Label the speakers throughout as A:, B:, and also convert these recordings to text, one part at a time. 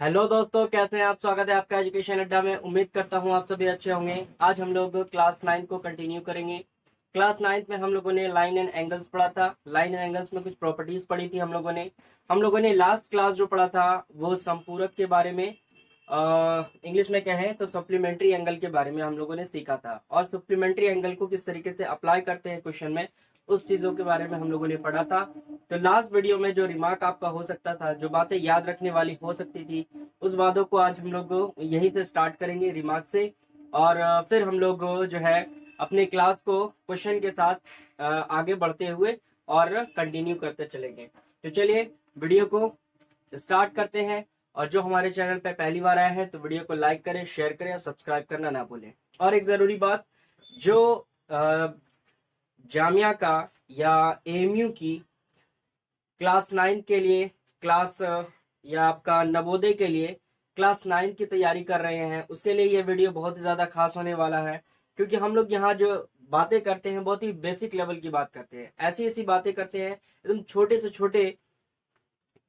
A: Hello दोस्तों, कैसे हैं आप। स्वागत है आपका एजुकेशन अड्डा में। उम्मीद करता हूं आप सभी अच्छे होंगे। आज हम लोग क्लास 9 को कंटिन्यू करेंगे। क्लास 9 में हम लोगों ने लाइन एंड एंगल्स पढ़ा था। लाइन एंड एंगल्स में कुछ प्रॉपर्टीज पढ़ी थी हम लोगों ने लास्ट क्लास जो पढ़ा था वो संपूरक के बारे में, इंग्लिश में कहें तो सप्लीमेंट्री एंगल के बारे में हम लोगों ने सीखा था। और सप्लीमेंट्री एंगल को किस तरीके से अप्लाई करते हैं क्वेश्चन में, उस चीजों के बारे में हम लोगों ने पढ़ा था। तो लास्ट वीडियो में जो रिमार्क आपका हो सकता था, जो बातें याद रखने वाली हो सकती थी, उस बातों को आज हम लोग यहीं से स्टार्ट करेंगे रिमार्क से। और फिर हम लोग जो है अपने क्लास को क्वेश्चन के साथ आगे बढ़ते हुए और कंटिन्यू करते चलेंगे। तो चलिए वीडियो को स्टार्ट करते हैं। और जो हमारे चैनल पे पहली बार आए हैं तो वीडियो को लाइक करें, शेयर करें और सब्सक्राइब करना ना भूलें। और एक जरूरी बात, जो जामिया का या एएमयू की क्लास 9 के लिए या आपका नवोदय के लिए क्लास 9 की तैयारी कर रहे हैं, उसके लिए ये वीडियो बहुत ही ज्यादा खास होने वाला है। क्योंकि हम लोग यहाँ जो बातें करते हैं बहुत ही बेसिक लेवल की बात करते हैं, ऐसी ऐसी बातें करते हैं, एकदम छोटे से छोटे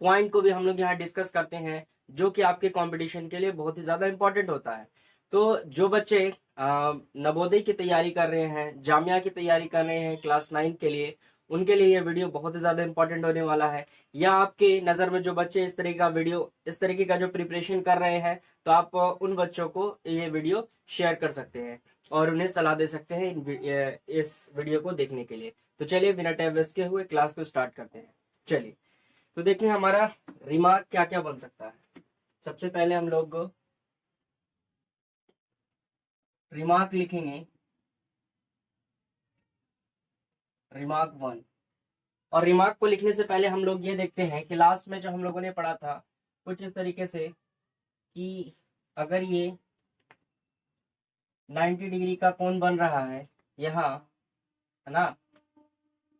A: पॉइंट को भी हम लोग यहाँ डिस्कस करते हैं, जो कि आपके कंपटीशन के लिए बहुत ही ज्यादा इंपॉर्टेंट होता है। तो जो बच्चे नवोदय की तैयारी कर रहे हैं, जामिया की तैयारी कर रहे हैं क्लास 9 के लिए, उनके लिए ये वीडियो बहुत ही ज्यादा इंपॉर्टेंट होने वाला है। या आपके नजर में जो बच्चे इस तरीके का जो प्रिपरेशन कर रहे हैं, तो आप उन बच्चों को ये वीडियो शेयर कर सकते हैं और उन्हें सलाह दे सकते हैं इस वीडियो को देखने के लिए। तो चलिए बिना टाइम वेस्ट के हुए क्लास को स्टार्ट करते हैं। चलिए तो देखिए हमारा रिमार्क क्या क्या बन सकता है। सबसे पहले हम लोग रिमार्क लिखेंगे, रिमार्क 1। और रिमार्क को लिखने से पहले हम लोग ये देखते हैं कि लास्ट में जो हम लोगों ने पढ़ा था कुछ इस तरीके से कि अगर ये 90 डिग्री का कोण बन रहा है यहाँ, है ना,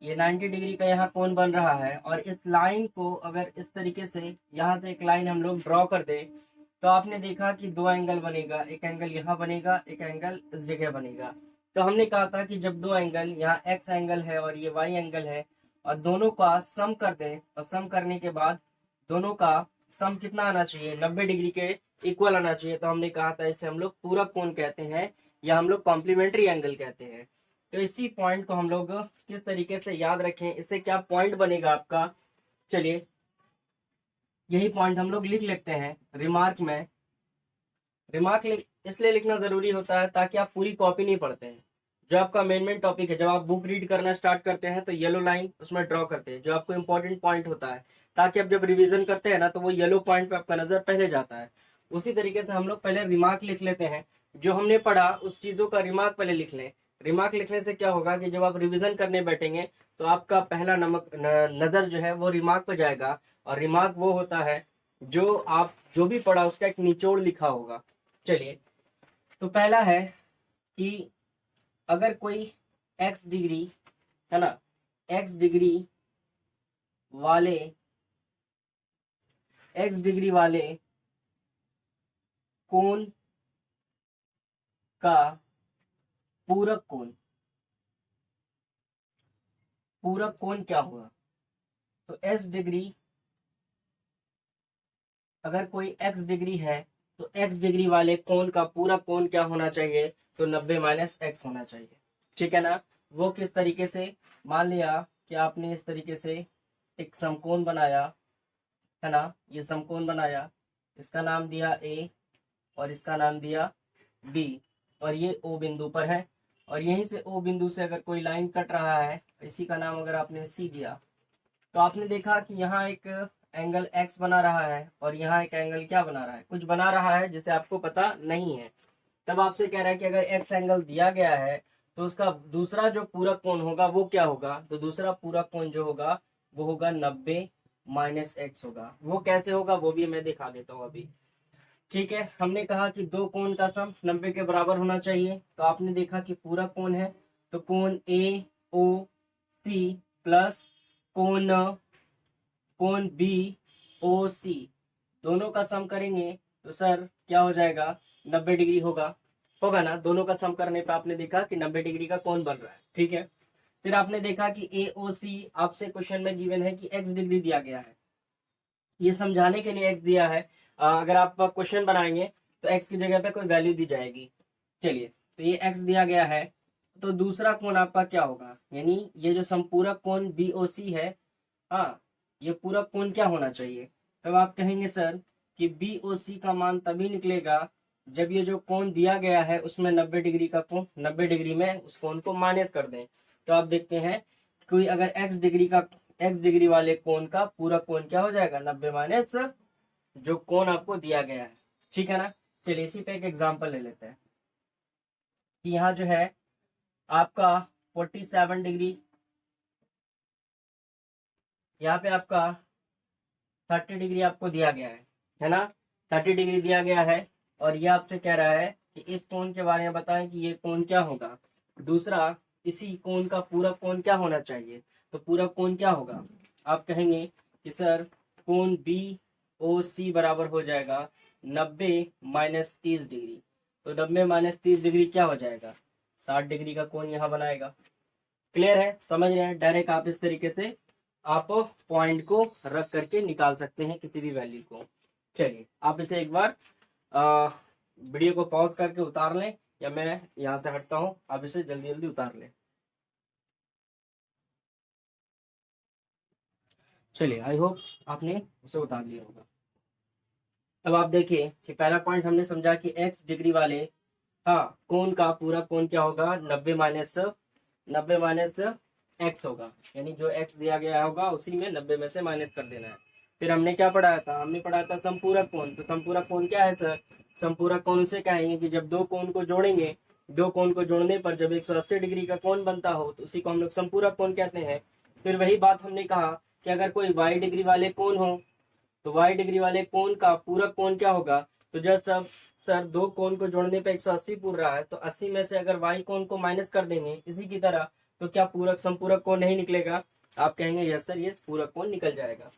A: ये 90 डिग्री का यहाँ कोण बन रहा है, और इस लाइन को अगर इस तरीके से यहाँ से एक लाइन हम लोग ड्रॉ कर दें, तो आपने देखा कि दो एंगल बनेगा। एक एंगल यहाँ बनेगा, एक एंगल इस जगह बनेगा। तो हमने कहा था कि जब दो एंगल, यहाँ एक्स एंगल है और ये वाई एंगल है, और दोनों का सम कर दें, और सम करने के बाद दोनों का सम कितना आना चाहिए, 90 डिग्री के इक्वल आना चाहिए। तो हमने कहा था इसे हम लोग पूरक कोण कहते हैं, या हम लोग कॉम्प्लीमेंट्री एंगल कहते हैं। तो इसी पॉइंट को हम लोग किस तरीके से याद रखें, इससे क्या पॉइंट बनेगा आपका, चलिए यही पॉइंट हम लोग लिख लेते हैं रिमार्क में। रिमार्क इसलिए लिखना जरूरी होता है ताकि आप पूरी कॉपी नहीं पढ़ते हैं। जो आपका मेन टॉपिक है, जब आप बुक रीड करना स्टार्ट करते हैं तो येलो लाइन उसमें ड्रॉ करते हैं, जो आपको इंपॉर्टेंट पॉइंट होता है, ताकि आप जब रिवीजन करते हैं ना तो वो येलो पॉइंट पे आपका नजर पहले जाता है। उसी तरीके से हम लोग पहले रिमार्क लिख लेते हैं। जो हमने पढ़ा उस चीजों का रिमार्क पहले लिख लें। रिमार्क लिखने से क्या होगा कि जब आप रिवीजन करने बैठेंगे तो आपका पहला नजर जो है वो रिमार्क पे जाएगा। और रिमार्क वो होता है जो आप जो भी पढ़ा उसका एक निचोड़ लिखा होगा। चलिए तो पहला है कि अगर कोई x डिग्री, है ना, x डिग्री वाले कोण का पूरक कोण क्या होगा। तो s डिग्री, अगर कोई x डिग्री है तो x डिग्री वाले कोण का पूरक कोण क्या होना चाहिए, तो 90 माइनस एक्स होना चाहिए। ठीक है ना। वो किस तरीके से, मान लिया कि आपने इस तरीके से एक समकोण बनाया, है ना, ये समकोण बनाया, इसका नाम दिया a और इसका नाम दिया b, और ये o बिंदु पर है। और यहीं से o बिंदु से अगर कोई लाइन कट रहा है, इसी का नाम अगर आपने c दिया, तो आपने देखा कि यहाँ एक एंगल x बना रहा है और यहाँ एक एंगल क्या बना रहा है, कुछ बना रहा है जिसे आपको पता नहीं है। तब आपसे कह रहा है कि अगर x एंगल दिया गया है तो उसका दूसरा जो पूरक कोण होगा वो क्या होगा। तो दूसरा पूरक कोण जो होगा वो होगा 90 माइनस एक्स होगा। वो कैसे होगा वो भी मैं दिखा देता हूँ अभी। ठीक है, हमने कहा कि दो कोण का सम 90 के बराबर होना चाहिए। तो आपने देखा कि पूरक कोण है तो कोण ए ओ सी प्लस कोण बी ओ सी, दोनों का सम करेंगे तो सर क्या हो जाएगा, 90 डिग्री होगा ना। दोनों का सम करने पे आपने देखा कि 90 डिग्री का कोण बन रहा है। ठीक है, फिर आपने देखा कि ए ओ सी आपसे क्वेश्चन में गिवन है कि x डिग्री दिया गया है, ये समझाने के लिए x दिया है। अगर आप क्वेश्चन बनाएंगे तो x की जगह पे कोई वैल्यू दी जाएगी। चलिए, तो ये x दिया गया है, तो दूसरा कोण आपका क्या होगा, यानी ये जो संपूरक कोण BOC है, हाँ, ये पूरक कोण क्या होना चाहिए। तब आप कहेंगे सर कि BOC का मान तभी निकलेगा जब ये जो कोण दिया गया है उसमें 90 डिग्री का कोण, 90 डिग्री में उस कोण को माइनस कर दें। तो आप देखते हैं कोई अगर x डिग्री वाले कोण का पूरक कोण क्या हो जाएगा, 90 माइनस जो कोण आपको दिया गया है। ठीक है ना। चलिए इसी पे एक एग्जांपल ले लेते हैं कि यहाँ जो है आपका 47 डिग्री, यहाँ पे आपका 30 डिग्री आपको दिया गया है ना, 30 डिग्री दिया गया है, और ये आपसे कह रहा है कि इस कोण के बारे में बताएं कि ये कोण क्या होगा। दूसरा, इसी कोण का पूरक कोण क्या होना चाहिए, तो पूरक कोण क्या होगा। आप कहेंगे कि सर कोण BOC बराबर हो जाएगा 90 माइनस 30 डिग्री। तो 90 माइनस 30 डिग्री क्या हो जाएगा, 60 डिग्री का कोण यहाँ बनाएगा। क्लियर है, समझ रहे हैं। डायरेक्ट आप इस तरीके से आप पॉइंट को रख करके निकाल सकते हैं किसी भी वैल्यू को। चलिए आप इसे एक बार वीडियो को पॉज करके उतार लें, या मैं यहाँ से हटता हूँ, आप इसे जल्दी जल्दी उतार लें। चलिए, आई होप आपने उसे उतार लिया होगा। अब आप देखिए कि पहला पॉइंट हमने समझा कि x डिग्री वाले, हाँ, कोण का पूरा कोण क्या होगा, 90 माइनस x होगा, यानी जो x दिया गया होगा उसी में 90 में से माइनस कर देना है। फिर हमने क्या पढ़ाया था, हमने पढ़ाया था संपूरक कोण। तो संपूरक कोण क्या है सर, संपूरक कोण उसे कहेंगे कि जब दो कोण को जोड़ेंगे, दो कोण को जोड़ने पर जब 180 डिग्री का कोण बनता हो तो उसी को हम लोग संपूरक कोण कहते हैं। फिर वही बात हमने कहा कि अगर कोई y डिग्री वाले कोण हो तो y डिग्री वाले कोण का पूरक कोण क्या होगा। तो जब सब सर दो कोण को जोड़ने पे 180 पूर रहा है, तो 80 में से अगर y कोण को माइनस कर देंगे इसी की तरह, तो क्या पूरक संपूरक कोण नहीं निकलेगा। आप कहेंगे यस सर, ये पूरक कोण निकल जाएगा।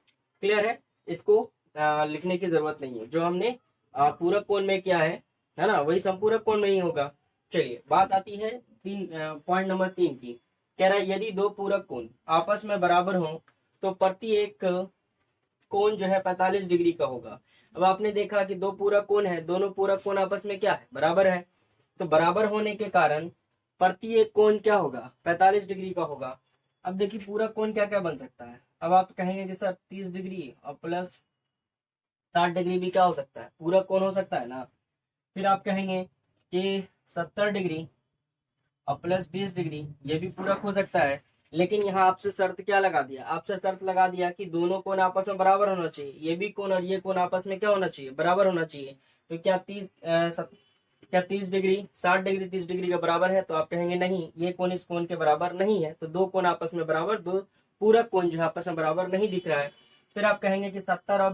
A: क्लियर है, इसको लिखने की जरूरत नहीं है। जो हमने पूरक कोण में किया है ना, वही संपूरक कोण में ही होगा। चलिए बात आती है पॉइंट नंबर 3 की। कह रहा है यदि दो पूरक कोण आपस में बराबर हो तो प्रति एक कोण जो है 45 डिग्री का होगा। अब आपने देखा कि दो पूरक कोण है, दोनों पूरक कोण आपस में क्या है, बराबर है। तो बराबर होने के कारण प्रति एक कोण क्या होगा, 45 डिग्री का होगा। अब देखिए पूरक कोण क्या क्या बन सकता है। अब आप कहेंगे कि सर 30 डिग्री और प्लस 60 डिग्री भी क्या हो सकता है, पूरक कोण हो सकता है ना। फिर आप कहेंगे कि 70 डिग्री और प्लस 20 डिग्री ये भी पूरक हो सकता है। लेकिन यहाँ आपसे शर्त क्या लगा दिया, आपसे शर्त लगा दिया कि दोनों कोण आपस में बराबर होना चाहिए, ये भी कोण और ये कोण आपस में क्या होना चाहिए, बराबर होना चाहिए। तो क्या 30 डिग्री 60 डिग्री 30 डिग्री का बराबर है, तो आप कहेंगे नहीं, ये कोण इस कोण के बराबर नहीं है। तो दो कोण आपस में बराबर, दो पूरक कोण जो आपस में बराबर नहीं दिख रहा है। फिर आप कहेंगे कि 70 और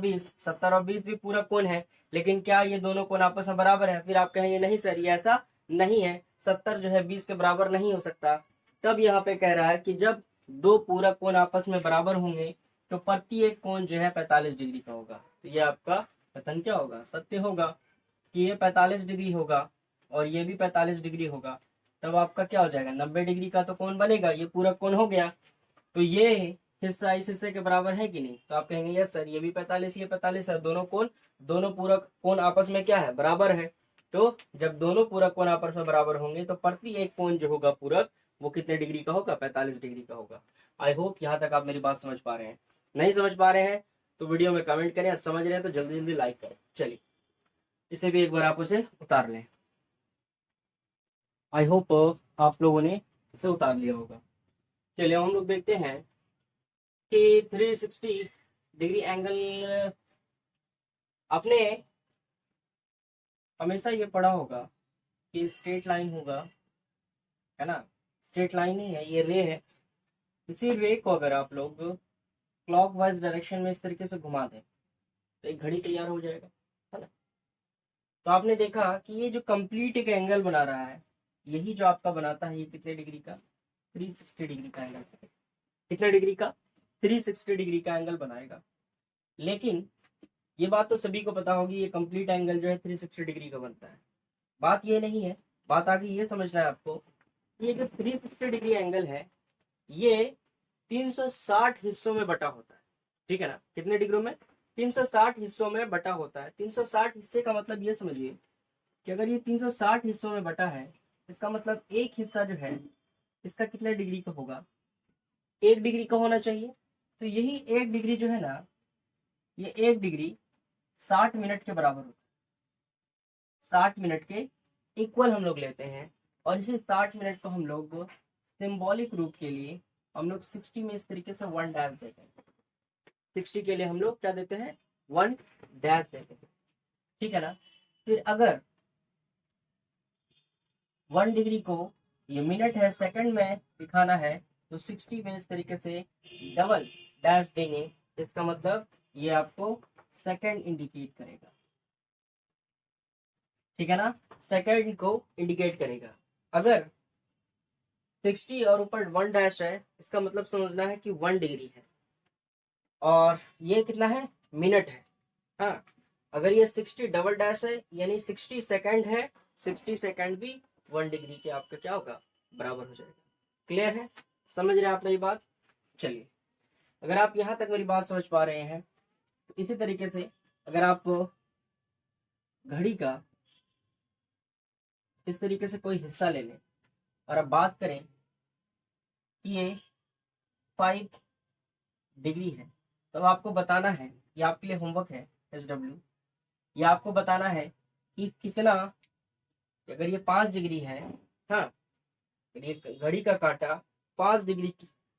A: 20 भी पूरक कोण है, लेकिन क्या ये दोनों कोण आपस में बराबर है। फिर आप कहेंगे नहीं सर, ये ऐसा नहीं है, 70 जो है 20 के बराबर नहीं हो सकता। तब यहाँ पे कह रहा है कि जब दो पूरक कोण आपस में बराबर होंगे तो प्रति एक कोण जो है 45 डिग्री का होगा। तो ये आपका कथन क्या होगा, सत्य होगा कि ये 45 डिग्री होगा और ये भी 45 डिग्री होगा। तब आपका क्या हो जाएगा, 90 डिग्री का तो कोण बनेगा, ये पूरक कोण हो गया। तो ये हिस्सा इस हिस्से के बराबर है कि नहीं, तो आप कहेंगे यस सर, ये भी 45 ये 45 है, दोनों पूरक कोण आपस में क्या है, बराबर है। तो जब दोनों पूरक कोण आपस में बराबर होंगे तो प्रति एक कोण जो होगा पूरक, वो कितने डिग्री का होगा, 45 डिग्री का होगा। आई होप यहाँ तक आप मेरी बात समझ पा रहे हैं। नहीं समझ पा रहे हैं तो वीडियो में कमेंट करें, समझ रहे हैं तो जल्दी जल्दी लाइक करें। चलिए इसे भी एक बार आप उसे उतार लें। आई होप आप लोगों ने इसे उतार लिया होगा। चलिए हम लोग देखते हैं कि 360 डिग्री एंगल, आपने हमेशा ये पढ़ा होगा कि स्ट्रेट लाइन होगा, है ना। स्ट्रेट लाइन नहीं है, ये रे है। इसी रे को अगर आप लोग क्लॉकवाइज डायरेक्शन में इस तरीके से घुमा दें तो एक घड़ी तैयार हो जाएगा, है ना। तो आपने देखा कि ये जो कंप्लीट एक एंगल बना रहा है, यही जो आपका बनाता है, ये कितने डिग्री का, 360 डिग्री का एंगल। कितने डिग्री का, 360 डिग्री का एंगल बनाएगा। लेकिन ये बात तो सभी को पता होगी, ये कंप्लीट एंगल जो है 360 डिग्री का बनता है। बात ये नहीं है, बात आगे ये समझना है आपको, ये जो 360 डिग्री एंगल है ये 360 हिस्सों में बटा होता है, ठीक है ना। कितने डिग्री में, 360 हिस्सों में बटा होता है। 360 हिस्से का मतलब ये समझिए कि अगर ये 360 हिस्सों में बटा है, इसका मतलब एक हिस्सा जो है इसका कितने डिग्री का होगा, 1 डिग्री का होना चाहिए। तो यही 1 डिग्री जो है ना, ये 1 डिग्री 60 मिनट के बराबर होता है। 60 मिनट के इक्वल हम लोग लेते हैं, और इसी 60 मिनट को हम लोग सिंबॉलिक रूप के लिए हम लोग 60 में इस तरीके से 1 डैश देते हैं। 60 के लिए हम लोग क्या देते हैं, 1 डैश देते हैं, ठीक है ना। फिर अगर 1 डिग्री को ये मिनट है सेकंड में दिखाना है, तो 60 में इस तरीके से डबल डैश देंगे, इसका मतलब ये आपको सेकंड इंडिकेट करेगा, ठीक है ना, सेकंड को इंडिकेट करेगा। अगर 60 और ऊपर 1 डैश है, इसका मतलब समझना है कि 1 डिग्री है, और ये कितना है, मिनट है। हाँ, अगर ये 60 डबल डैश है यानी 60 सेकंड है, 60 सेकंड भी 1 डिग्री के आपका क्या होगा, बराबर हो जाएगा। क्लियर है, समझ रहे हैं आप मेरी बात। चलिए, अगर आप यहां तक मेरी बात समझ पा रहे हैं, तो इसी तरीके से अगर आप घड़ी का इस तरीके से कोई हिस्सा ले लें और अब बात करें कि ये 5 डिग्री है, तो आपको बताना है, ये आपके लिए होमवर्क है SW, ये आपको बताना है कि कितना, अगर ये 5 डिग्री है, हाँ, अगर ये घड़ी का कांटा 5 डिग्री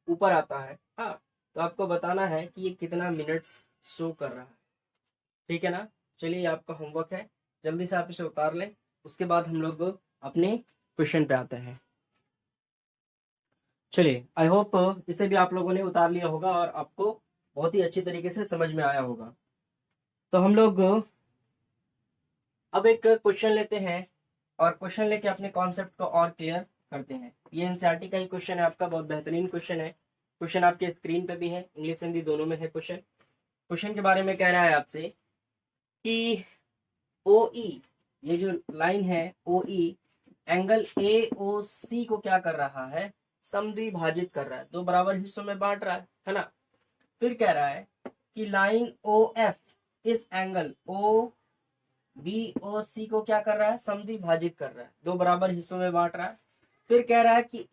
A: ऊपर आता है, हाँ, तो आपको बताना है कि ये कितना मिनट्स शो कर रहा है, ठीक है ना। चलिए, आपका होमवर्क है, जल्दी से आप इसे उतार लें, उसके बाद हम लोग अपने क्वेश्चन पे आते हैं। चलिए, आई होप इसे भी आप लोगों ने उतार लिया होगा और आपको बहुत ही अच्छी तरीके से समझ में आया होगा। तो हम लोग अब एक क्वेश्चन लेते हैं, और क्वेश्चन लेके अपने कॉन्सेप्ट को और क्लियर करते हैं। ये एनसीईआरटी का ही क्वेश्चन है आपका, बहुत बेहतरीन क्वेश्चन है। क्वेश्चन आपके स्क्रीन पे भी है, इंग्लिश हिंदी दोनों में है क्वेश्चन। क्वेश्चन के बारे में कह रहा है आपसे कि OE, ये जो लाइन है OE, एंगल AOC को क्या कर रहा है, समद्विभाजित कर रहा है, 2 बराबर हिस्सों में बांट रहा है ना। फिर कह रहा है कि लाइन OF इस एंगल OBOC को क्या कर रहा है, समद्विभाजित कर रहा है, 2 बराबर हिस्सों में बांट रहा है। फिर कह रहा है कि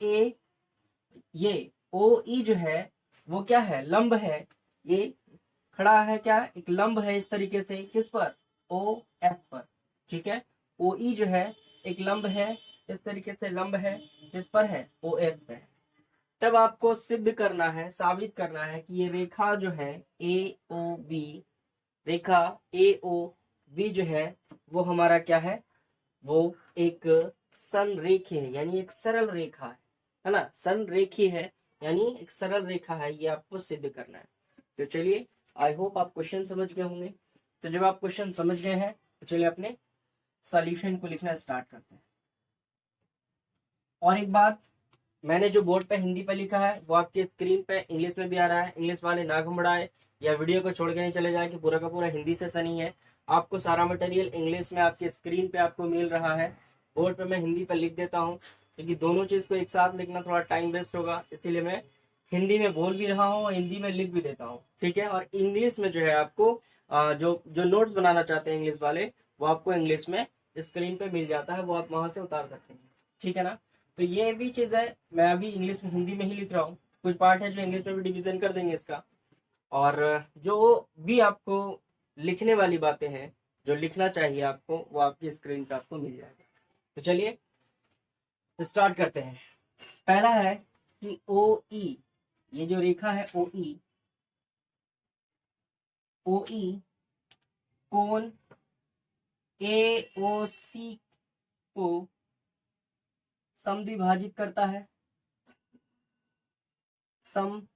A: ये OE जो है वो क्या है, लंब है, ये खड़ा है क्या, एक लंब है इस तरीके से, किस पर, OF पर, ठीक है। OE जो है एक लंब है, इस तरीके से लंब है, किस पर है, OF पे। तब आपको सिद्ध करना है, साबित करना है कि ये रेखा जो है AOB, रेखा AOB जो है वो हमारा क्या है, वो एक संरेखी है, यानी एक सरल रेखा है ना, संरेखी है यानी एक सरल रेखा है, ये आपको सिद्ध करना है। तो चलिए, आई होप आप क्वेश्चन समझ गए होंगे। तो जब आप क्वेश्चन समझ गए हैं, तो चलिए अपने सॉल्यूशन को लिखना स्टार्ट करते हैं। और एक बात, मैंने जो बोर्ड पे हिंदी पे लिखा है वो आपकी स्क्रीन पे इंग्लिश में भी आ रहा है, इंग्लिश वाले ना घबराए या वीडियो को छोड़ के नहीं चले जाए कि पूरा का पूरा हिंदी सेशन ही है। आपको सारा मटेरियल इंग्लिश में आपकी स्क्रीन पे आपको मिल रहा है, बोर्ड पे मैं हिंदी पे लिख देता हूँ, क्योंकि दोनों चीज को एक साथ लिखना थोड़ा टाइम वेस्ट होगा, इसीलिए मैं हिंदी में बोल भी रहा हूँ और हिंदी में लिख भी देता हूँ, ठीक है। और इंग्लिश में जो है आपको जो जो नोट्स बनाना चाहते हैं इंग्लिश वाले, वो आपको इंग्लिश में स्क्रीन पे मिल जाता है, वो आप वहां से उतार सकते हैं, ठीक है ना। तो ये भी चीज है, मैं अभी इंग्लिश में हिंदी में ही लिख रहा हूँ, कुछ पार्ट है जो इंग्लिश में भी डिवीजन कर देंगे इसका, और जो भी आपको लिखने वाली बातें हैं, जो लिखना चाहिए आपको, वो आपकी स्क्रीन पे आपको मिल जाएगा। तो चलिए स्टार्ट करते हैं। पहला है कि OE, ये जो रेखा है OE, OE कोण AOC को समद्विभाजित करता है, समद्विभाजित,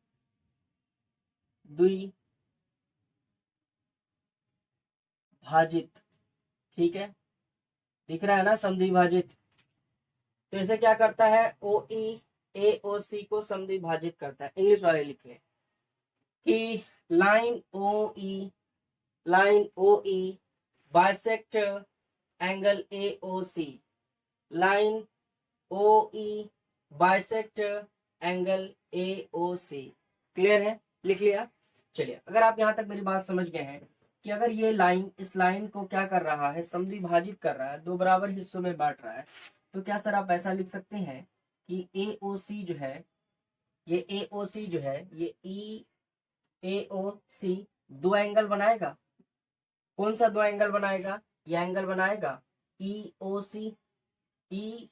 A: ठीक है, दिख रहा है ना, समद्विभाजित। तो इसे क्या करता है, OE AOC को समद्विभाजित करता है। इंग्लिश वाले लिख ले कि line OE bisect angle AOC, line OE bisect angle AOC। Clear है, लिख लिया। चलिए, अगर आप यहां तक मेरी बात समझ गए हैं, कि अगर ये लाइन इस लाइन को क्या कर रहा है, समद्विभाजित कर रहा है, दो बराबर हिस्सों में बांट रहा है, तो क्या सर आप ऐसा लिख सकते हैं कि AOC जो है, ये AOC जो है, ये AOC दो एंगल बनाएगा। कौन सा दो एंगल बनाएगा? ये एंगल बनाएगा EOC, EOC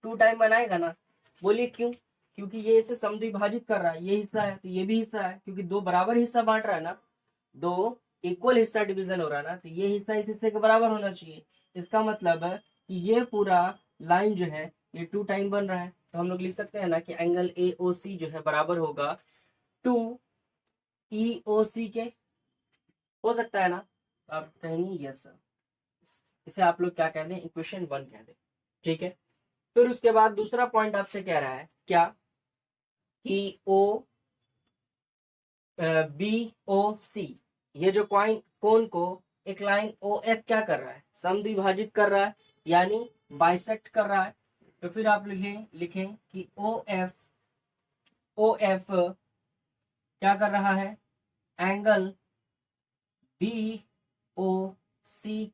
A: टू टाइम बनाएगा ना। बोलिए क्यों? क्योंकि ये इसे समद्विभाजित कर रहा है, ये हिस्सा है तो ये भी हिस्सा है, क्योंकि दो बराबर हिस्सा बांट रहा है ना, दो इक्वल हिस्सा डिवीजन हो रहा है ना, तो ये हिस्सा इस हिस्से के बराबर होना चाहिए। इसका मतलब है कि ये पूरा लाइन जो है ये टू टाइम बन रहा है, तो हम लोग लिख सकते हैं ना कि एंगल AOC जो है बराबर होगा 2 EOC के। हो सकता है ना? तो आप कहेंगे यस सर, इसे आप लोग क्या कह दें, इक्वेशन 1 कह दें। ठीक है, फिर उसके बाद दूसरा पॉइंट आपसे कह रहा है क्या कि BOC, ये जो कोण को एक लाइन OF क्या कर रहा है, समद्विभाजित कर रहा है, यानी बाइसेक्ट कर रहा है। तो फिर आप लिखें कि OF क्या कर रहा है, एंगल BOC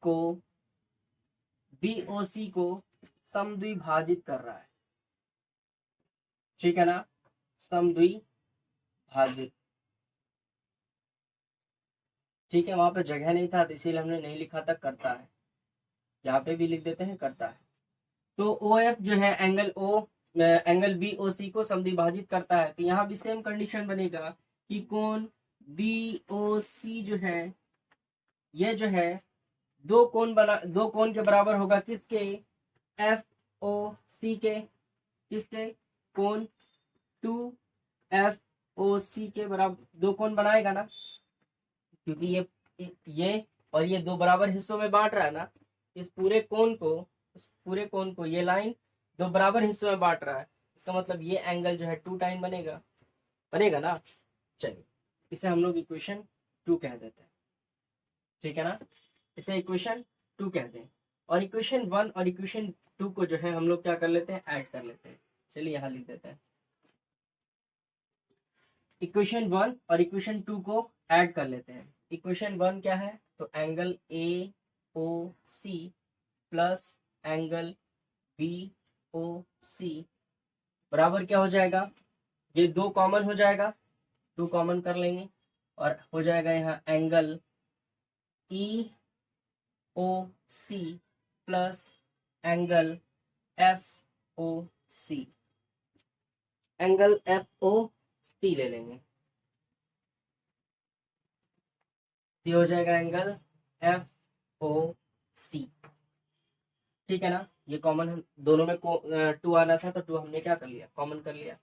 A: को समद्विभाजित कर रहा है। ठीक है ना, समद्विभाजित। ठीक है, वहां पे जगह नहीं था तो इसीलिए हमने नहीं लिखा था करता है, यहाँ पे भी लिख देते हैं करता है। तो OF जो है एंगल BOC को समद्विभाजित करता है, तो यहाँ भी सेम कंडीशन बनेगा कि कोण BOC जो है, ये जो है दो कोण के बराबर होगा, किसके? FOC के। किसके? कोण 2FOC के बराबर दो कोण बनाएगा ना, क्योंकि ये और ये दो बराबर हिस्सों में बांट रहा है ना, इस पूरे कोण को ये लाइन दो बराबर हिस्सों में बांट रहा है, इसका मतलब ये एंगल जो है टू टाइम बनेगा ना। चलिए, इसे हम लोग इक्वेशन 2 कह देते हैं। ठीक है ना, इसे इक्वेशन 2 कहते हैं। और इक्वेशन 1 और इक्वेशन 2 को जो है हम लोग क्या कर लेते हैं, ऐड कर लेते हैं। चलिए यहाँ लिख देते हैं, इक्वेशन 1 और इक्वेशन 2 को ऐड कर लेते हैं। इक्वेशन 1 क्या है, तो angle AOC plus angle BOC बराबर क्या हो जाएगा, ये दो कॉमन हो जाएगा, 2 कॉमन कर लेंगे और हो जाएगा यहाँ angle EOC plus angle FOC। Angle FOC ले लेंगे, ये हो जाएगा एंगल FOC। ठीक है ना, ये कॉमन दोनों में 2 आना था तो 2 हमने क्या कर लिया, कॉमन कर लिया।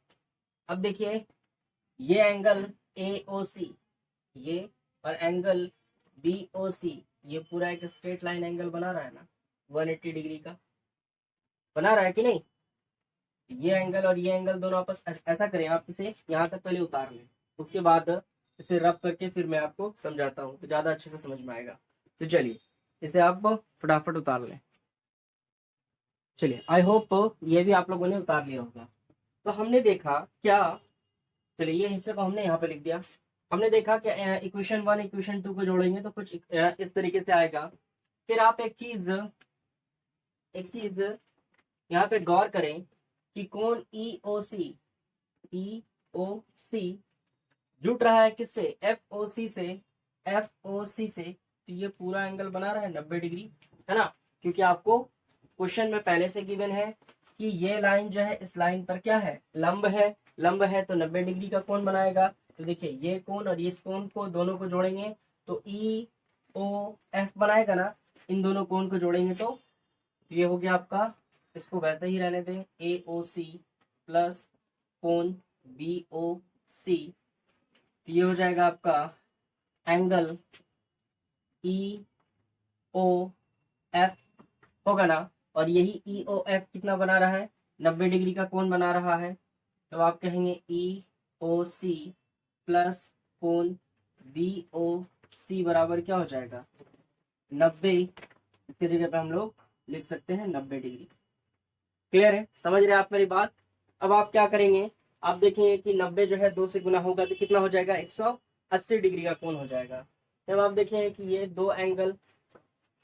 A: अब देखिए ये एंगल AOC ये और एंगल BOC ये पूरा एक स्ट्रेट लाइन एंगल बना रहा है ना, 180 डिग्री का बना रहा है कि नहीं। ये एंगल और ये एंगल दोनों आपस, ऐसा करें आप इसे यहाँ तक पहले उतार लें, उसके बाद इसे रब करके फिर मैं आपको समझाता हूँ तो ज़्यादा अच्छे से समझ में आएगा। तो चलिए इसे आप फटाफट उतार लें। चलिए, आई होप ये भी आप लोगों ने उतार लिया होगा। तो हमने देखा क्या, चलिए ये हिस्से को हमने यहाँ पे लिख दिया। हमने देखा कि इक्वेशन 1 इक्वेशन 2 को जोड़ेंगे तो कुछ इस तरीके से आएगा। फिर आप एक चीज यहाँ पे गौर करें कि कोण EOC जुट रहा है किससे, FOC से। तो ये पूरा एंगल बना रहा है 90 डिग्री, है ना, क्योंकि आपको क्वेश्चन में पहले से गिवन है कि ये लाइन जो है इस लाइन पर क्या है, लंब है तो 90 डिग्री का कोण बनाएगा। तो देखिए ये कोण और इस कोण को दोनों को जोड़ेंगे तो EOF बनाएगा ना, इन दोनों कोण को जोड़ेंगे तो ये हो गया आपका, इसको वैसे ही रहने दें, AOC प्लस कोण BOC, तो ये हो जाएगा आपका एंगल EOF होगा ना। और यही EOF कितना बना रहा है, 90 डिग्री का कोण बना रहा है। तो आप कहेंगे EOC प्लस कोण BOC बराबर क्या हो जाएगा, 90। इसके जगह पे हम लोग लिख सकते हैं 90 डिग्री। क्लियर है, समझ रहे हैं आप मेरी बात। अब आप क्या करेंगे, आप देखेंगे कि 90 जो है 2 से गुना होगा तो कितना हो जाएगा, 80 डिग्री का कोण हो जाएगा। जब आप देखें कि ये दो एंगल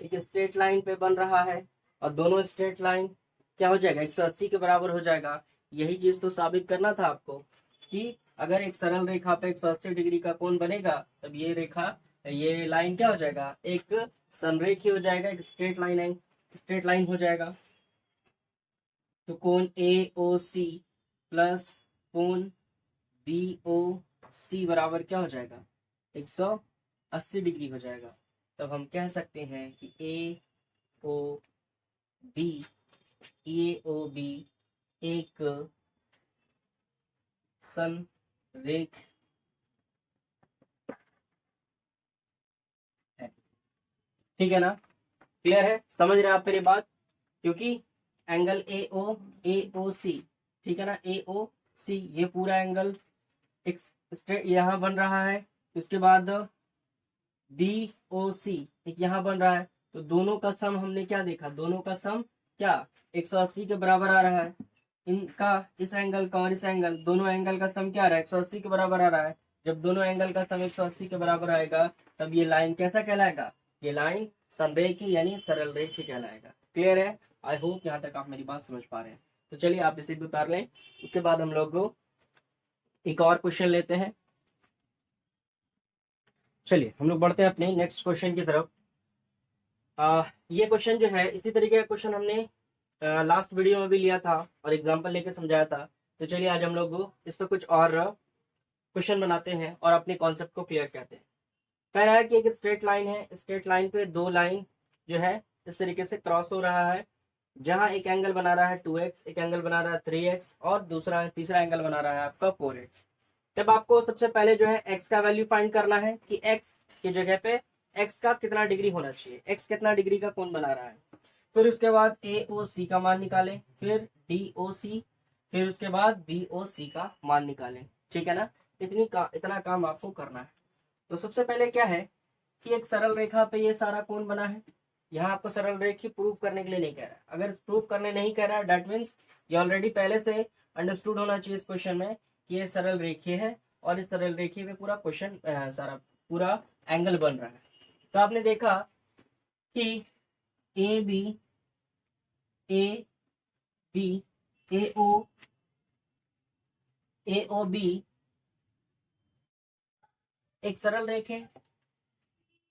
A: एक स्ट्रेट लाइन पे बन रहा है और दोनों स्ट्रेट लाइन क्या हो जाएगा, 180 के बराबर हो जाएगा। यही चीज तो साबित करना था आपको कि अगर एक सरल रेखा पे 180 डिग्री का कोण बनेगा तब ये रेखा, ये लाइन क्या हो जाएगा, एक समरेखी हो जाएगा, एक स्ट्रेट लाइन हो जाएगा। तो कोण ए ओ सी प्लस कोण बी ओ सी बराबर क्या हो जाएगा, 180 डिग्री हो जाएगा। तब हम कह सकते हैं कि ए ओ बी एक संरेख है। ठीक है ना, क्लियर है, समझ रहे हैं आप मेरी बात? क्योंकि एंगल ए ओ सी, ठीक है ना, ए ओ सी ये पूरा एंगल एक स्ट्रेट यहाँ बन रहा है, उसके बाद बी ओ सी एक यहाँ बन रहा है, तो दोनों का सम हमने क्या देखा, दोनों का सम क्या 180 के बराबर आ रहा है। इनका इस एंगल का और इस एंगल, दोनों एंगल का सम क्या आ रहा है, 180 के बराबर आ रहा है। जब दोनों एंगल का सम 180 के बराबर आएगा तब ये लाइन कैसा कहलाएगा, ये लाइन समरेखी यानी सरल रेखी कहलाएगा। क्लियर है? आई होप यहाँ तक आप मेरी बात समझ पा रहे हैं। तो चलिए आप इसे भी उतार लें, उसके बाद हम लोग एक और क्वेश्चन लेते हैं। चलिए हम लोग बढ़ते हैं अपने नेक्स्ट क्वेश्चन की तरफ। ये क्वेश्चन जो है इसी तरीके का क्वेश्चन हमने लास्ट वीडियो में भी लिया था और एग्जांपल लेके समझाया था। तो चलिए आज हम लोग इस पर कुछ और क्वेश्चन बनाते हैं और अपने कॉन्सेप्ट को क्लियर करते हैं। कह रहा है कि एक स्ट्रेट लाइन है, स्ट्रेट लाइन पे दो लाइन जो है इस तरीके से क्रॉस हो रहा है, जहां एक एंगल बना रहा है 2x, एक एंगल बना रहा है 3x और तीसरा एंगल बना रहा है आपका 4x। तब आपको सबसे पहले जो है x का वैल्यू फाइंड करना है कि x की जगह पे x का कितना डिग्री होना चाहिए, x कितना डिग्री का कोण बना रहा है। फिर उसके बाद AOC का मान निकालें, फिर DOC, फिर उसके बाद BOC का मान निकालें। ठीक है ना, इतना काम आपको करना है। तो सबसे पहले क्या है कि एक सरल रेखा पे ये सारा कोण बना है। यहाँ आपको सरल रेखी प्रूव करने के लिए नहीं कह रहा है। अगर प्रूव करने नहीं कह रहा है दैट मीन्स ये ऑलरेडी पहले से अंडरस्टूड होना चाहिए इस क्वेश्चन में कि ये सरल रेखीय है और इस सरल रेखीय पे पूरा क्वेश्चन सारा पूरा एंगल बन रहा है। तो आपने देखा कि A B A O B एक सरल रेखा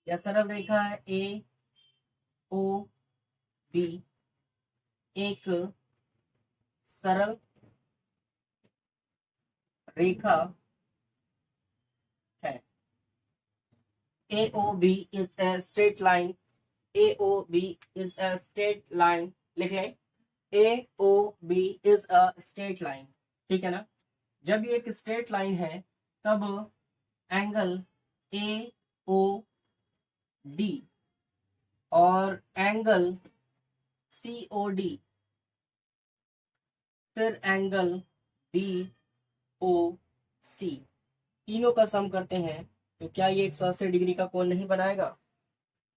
A: या सरल रेखा है, ए ओ बी एक सरल रेखा है। A O B is a straight line, A O B is a straight line, लिख लें, A O B is a straight line. ठीक है ना, जब ये एक स्ट्रेट लाइन है तब एंगल ए ओ डी और एंगल सी ओ डी फिर एंगल बी ओ सी तीनों का सम करते हैं तो क्या ये 180 डिग्री का कोण नहीं बनाएगा?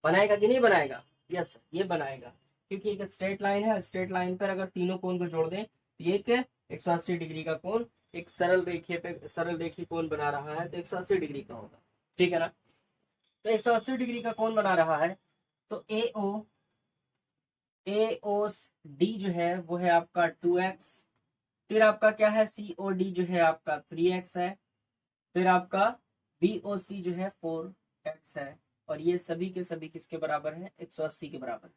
A: बनाएगा कि नहीं बनाएगा? यस, ये बनाएगा, क्योंकि एक स्ट्रेट लाइन है, स्ट्रेट लाइन पर अगर तीनों कोण को जोड़ दें तो ये 180 डिग्री का कोण एक सरल रेखीय कोण बना रहा है, तो 180 डिग्री का होगा। ठीक है ना, तो 180 डिग्री का कोण बना रहा है। तो ए ओ डी जो है वो है आपका 2x, फिर आपका क्या है सी ओ डी जो है आपका 3x है, फिर आपका बी ओ सी जो है 4x है, और ये सभी के सभी किसके बराबर है? 180 के बराबर है।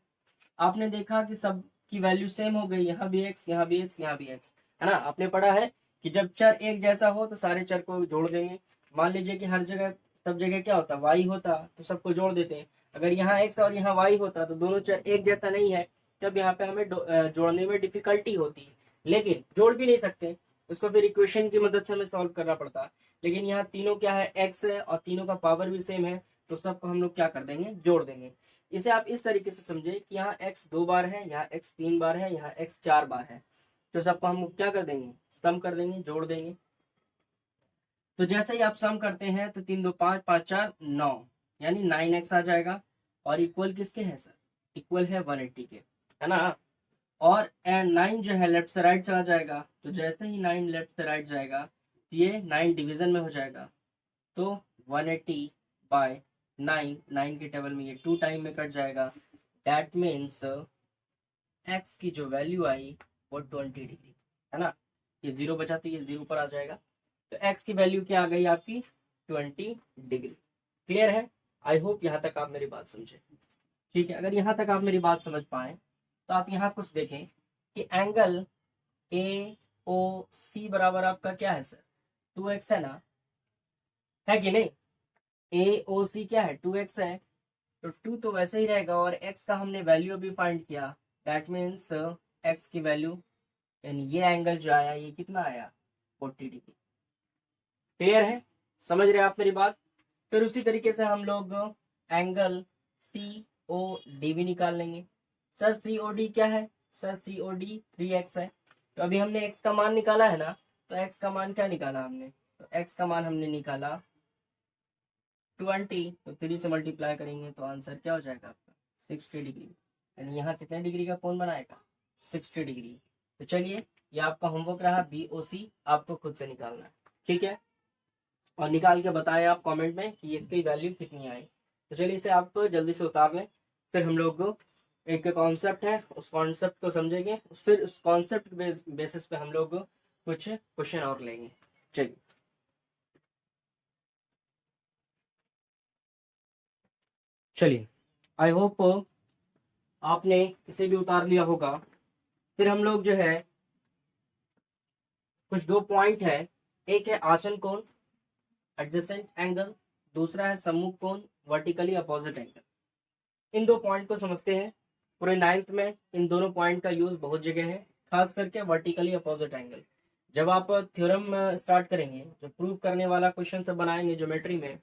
A: आपने देखा कि सब की वैल्यू सेम हो गई, यहाँ भी x, यहाँ भी x, यहाँ भी x, है ना। आपने पढ़ा है कि जब चर एक जैसा हो तो सारे चर को जोड़ देंगे। मान लीजिए कि हर जगह सब जगह क्या होता, y होता तो सबको जोड़ देते हैं। अगर यहाँ x और यहाँ y होता तो दोनों चर एक जैसा नहीं है, तब यहाँ पे हमें जोड़ने में डिफिकल्टी होती, लेकिन जोड़ भी नहीं सकते, उसको फिर इक्वेशन की मदद से हमें सॉल्व करना पड़ता। लेकिन यहाँ तीनों क्या है, x है और तीनों का पावर भी सेम है, तो सबको हम लोग क्या कर देंगे, जोड़ देंगे। इसे आप इस तरीके से समझे कि यहाँ x 2 बार है, यहाँ x 3 बार है, यहाँ x 4 बार है, तो सबको हम क्या कर देंगे, सम कर देंगे, जोड़ देंगे। तो जैसे ही आप सम करते हैं तो 3 2 5 5 4 9 यानी 9x आ जाएगा, और इक्वल किसके है सर? इक्वल है 180 के, है ना। और 9 जो है लेफ्ट से राइट चला जाएगा, तो जैसे ही 9 लेफ्ट से राइट जाएगा तो ये 9 डिवीजन में हो जाएगा, तो 180/9, 9 के टेबल में ये 2 टाइम में कट जाएगा। दैट मीन्स एक्स की जो वैल्यू आई वो 20 डिग्री है ना। ये 0 बचा तो ये 0 पर आ जाएगा। तो एक्स की वैल्यू क्या आ गई आपकी 20 डिग्री। क्लियर है? आई होप यहाँ तक आप मेरी बात समझे। ठीक है, अगर यहाँ तक आप मेरी बात समझ पाए तो आप यहाँ कुछ देखें कि एंगल ए ओ सी बराबर आपका क्या है सर 2x है ना, है कि नहीं? ए ओ सी क्या है 2x है, तो 2 तो वैसे ही रहेगा और x का हमने वैल्यू भी फाइंड किया। दैट मीन्स x की वैल्यू यानी ये एंगल जो आया ये कितना आया 40 डिग्री। क्लियर है? समझ रहे हैं आप मेरी बात? फिर उसी तरीके से हम लोग एंगल सी ओ डी भी निकाल लेंगे। सर सी ओ डी क्या है? सर सी ओ डी 3x है। तो अभी हमने x का मान निकाला है ना, तो x का मान क्या निकाला हमने? तो x का मान हमने निकाला 20, तो 3 से मल्टीप्लाई करेंगे तो आंसर क्या हो जाएगा आपका 60 डिग्री। यानी यहाँ कितने डिग्री का कोण बनाएगा 60 डिग्री। तो चलिए ये आपका होमवर्क रहा BOC, आपको खुद से निकालना है। ठीक है, और निकाल के बताएं आप कमेंट में कि इसकी वैल्यू कितनी आई। तो चलिए इसे आप जल्दी से उतार लें, फिर हम लोग एक कॉन्सेप्ट है उस कॉन्सेप्ट को समझेंगे, फिर उस कॉन्सेप्ट बेसिस पे हम लोग कुछ क्वेश्चन और लेंगे। चलिए चलिए आई होप आपने इसे भी उतार लिया होगा। फिर हम लोग जो है कुछ 2 पॉइंट है, एक है आसन कोण एडजेसेंट एंगल, दूसरा है सम्मुख कोण वर्टिकली अपोजिट एंगल। इन 2 पॉइंट को समझते हैं। पूरे 9th में इन दोनों पॉइंट का यूज बहुत जगह है, खास करके वर्टिकली अपोजिट एंगल। जब आप थ्योरम स्टार्ट करेंगे, जो प्रूव करने वाला क्वेश्चन सब बनाएंगे ज्योमेट्री में,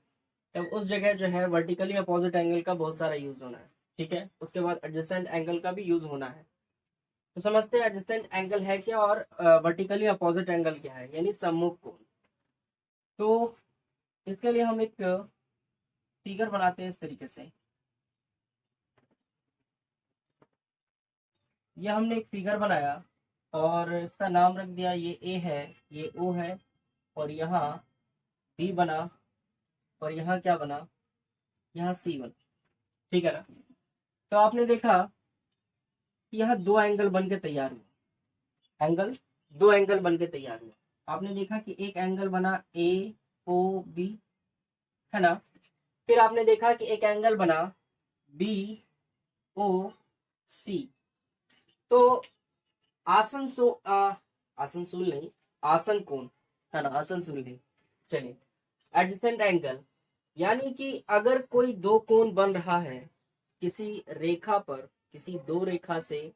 A: तब उस जगह जो है वर्टिकली अपोजिट एंगल का बहुत सारा यूज होना है। ठीक है, उसके बाद एडजेसेंट एंगल का भी यूज होना है। तो समझते हैं एडजेसेंट एंगल है क्या और वर्टिकली अपोजिट एंगल क्या है, यानी सम्मुख कोण। तो इसके लिए हम एक फिगर बनाते हैं इस तरीके से। ये हमने एक फिगर बनाया और इसका नाम रख दिया, ये ए है, ये ओ है, और यहाँ बी बना, और यहाँ क्या बना, यहाँ सी बना। ठीक है ना? तो आपने देखा कि यहाँ 2 एंगल बन के तैयार हुआ, एंगल 2 एंगल बन के तैयार हुआ। आपने देखा कि एक एंगल बना ए ओ बी, है ना? फिर आपने देखा कि एक एंगल बना बी ओ सी। तो आसनसूल नहीं, आसन कोण, है ना, आसनसूल नहीं। चलिए एडजेसेंट एंगल, यानी कि अगर कोई 2 कोण बन रहा है किसी रेखा पर, किसी 2 रेखा से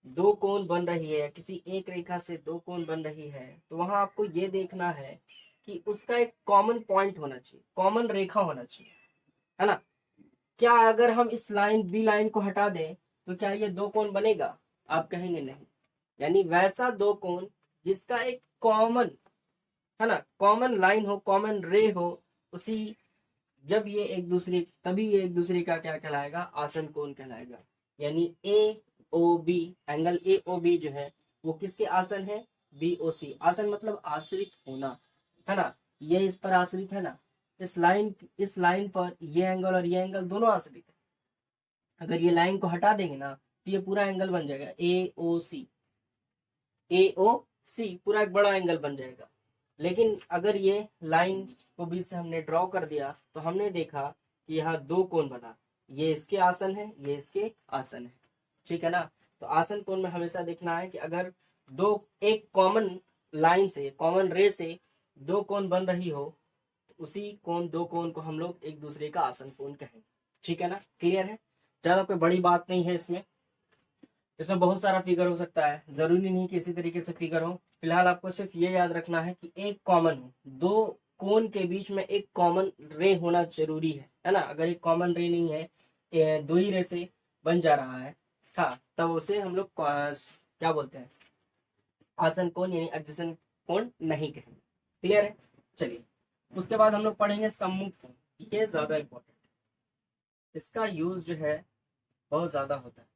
A: 2 कोण बन रही है, किसी एक रेखा से 2 कोण बन रही है, तो वहां आपको ये देखना है कि उसका एक कॉमन पॉइंट होना चाहिए, कॉमन रेखा होना चाहिए, है ना? क्या अगर हम इस लाइन बी लाइन को हटा दें तो क्या ये 2 कोण बनेगा? आप कहेंगे नहीं। यानी वैसा 2 कोण जिसका एक कॉमन, है ना, कॉमन लाइन हो, कॉमन रे हो, उसी जब ये एक दूसरे, तभी ये एक दूसरे का क्या कहलाएगा, आसन कोण कहलाएगा। यानी A O B, angle A O B जो है वो किसके आसन है, बी ओ सी। आसन मतलब आश्रित होना, है ना? ये इस पर आश्रित है ना, इस लाइन पर ये एंगल और ये एंगल दोनों आश्रित है। अगर ये लाइन को हटा देंगे ना तो ये पूरा एंगल बन जाएगा ए ओ सी, ए ओ सी पूरा एक बड़ा एंगल बन जाएगा। लेकिन अगर ये लाइन को बीच से हमने ड्रॉ कर दिया तो हमने देखा कि यहाँ 2 कोण बना, ये इसके आसन है, ये इसके आसन है। ठीक है ना? तो आसन कोण में हमेशा देखना है कि अगर एक कॉमन लाइन से, कॉमन रे से 2 कोण बन रही हो, तो उसी कोण 2 कोण को हम लोग एक दूसरे का आसन कोण कहेंगे। ठीक है ना? क्लियर है? ज्यादा कोई बड़ी बात नहीं है इसमें। इसमें बहुत सारा फिगर हो सकता है, जरूरी नहीं कि इसी तरीके से फिगर हो। फिलहाल आपको सिर्फ ये याद रखना है कि एक कॉमन हो, 2 कोण के बीच में एक कॉमन रे होना जरूरी है ना? अगर एक कॉमन रे नहीं है, 2 ही रे से बन जा रहा है, हाँ, तब उसे हम लोग क्या बोलते हैं, आसन कोण यानी एडजेसेंट कोण नहीं कहेंगे। क्लियर है? चलिए उसके बाद हम लोग पढ़ेंगे सम्मुख कोण। ये ज्यादा इंपॉर्टेंट, इसका यूज जो है बहुत ज्यादा होता है।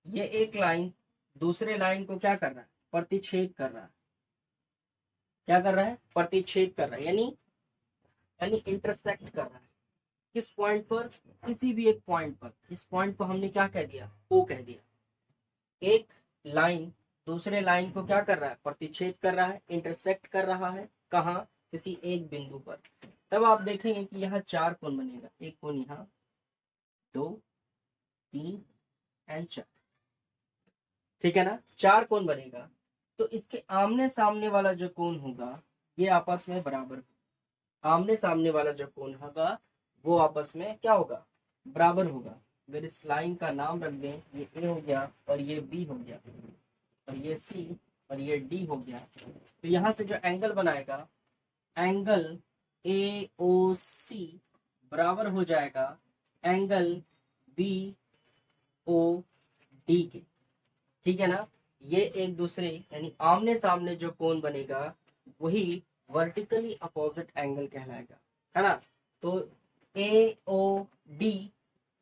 A: ये एक लाइन दूसरे लाइन को क्या कर रहा है, प्रतिच्छेद कर रहा है। क्या कर रहा है, प्रतिच्छेद कर रहा है, यानी यानी इंटरसेक्ट कर रहा है। किस पॉइंट पर, किसी भी एक पॉइंट पर। इस पॉइंट को हमने क्या कह दिया, ओ कह दिया। एक लाइन दूसरे लाइन को क्या कर रहा है, प्रतिच्छेद कर रहा है, इंटरसेक्ट कर रहा है, कहाँ, किसी एक बिंदु पर। तब आप देखेंगे कि यहाँ चार कोण बनेगा, एक कोण यहाँ, दो, तीन एंड चार, ठीक है ना, चार कोण बनेगा। तो इसके आमने सामने वाला जो कोण होगा ये आपस में बराबर, आमने सामने वाला जो कोण होगा वो आपस में क्या होगा, बराबर होगा। अगर इस लाइन का नाम रख दें, ये ए हो गया और ये बी हो गया और ये सी और ये डी हो गया, तो यहाँ से जो एंगल बनाएगा, एंगल ए ओ सी बराबर हो जाएगा एंगल बी ओ डी के, ठीक है ना। ये एक दूसरे यानी आमने सामने जो कोण बनेगा वही वर्टिकली अपोजिट एंगल कहलाएगा, है ना। तो A O D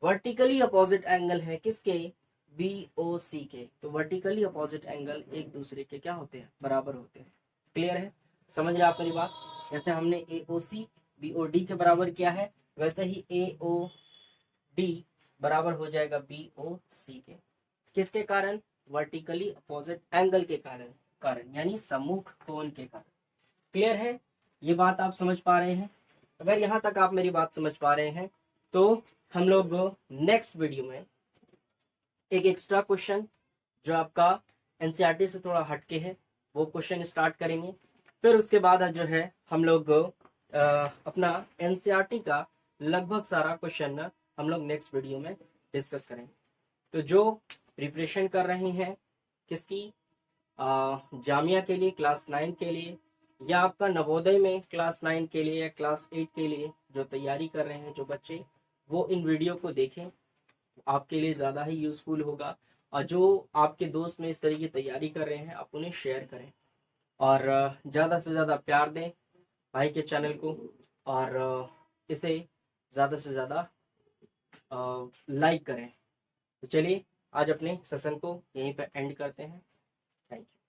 A: vertically opposite angle है किसके, बी ओ सी के। तो वर्टिकली अपोजिट एंगल एक दूसरे के क्या होते हैं, बराबर होते हैं। क्लियर है, समझ रहे आप मेरी बात। जैसे हमने ए ओ सी बी ओ डी के बराबर किया है, वैसे ही ए ओ डी बराबर हो जाएगा बी ओ सी के। किसके कारण, वर्टिकली अपोजिट एंगल के कारण, यानी सम्मुख कोण के कारण। क्लियर है, ये बात आप समझ पा रहे हैं। अगर यहाँ तक आप मेरी बात समझ पा रहे हैं तो हम लोग नेक्स्ट वीडियो में एक एक्स्ट्रा क्वेश्चन जो आपका एनसीईआरटी से थोड़ा हटके है वो क्वेश्चन स्टार्ट करेंगे। फिर उसके बाद जो है हम लोग अपना एनसीईआरटी का लगभग सारा क्वेश्चन हम लोग नेक्स्ट वीडियो में डिस्कस करेंगे। तो जो प्रिपरेशन कर रहे हैं किसकी, जामिया के लिए, क्लास 9 के लिए, या आपका नवोदय में क्लास 9 के लिए या क्लास 8 के लिए जो तैयारी कर रहे हैं जो बच्चे, वो इन वीडियो को देखें, आपके लिए ज़्यादा ही यूज़फुल होगा। और जो आपके दोस्त में इस तरह की तैयारी कर रहे हैं आप उन्हें शेयर करें और ज़्यादा से ज़्यादा प्यार दें भाई के चैनल को, और इसे ज़्यादा से ज़्यादा लाइक करें। तो चलिए आज अपने सेशन को यहीं पर एंड करते हैं। Thank you.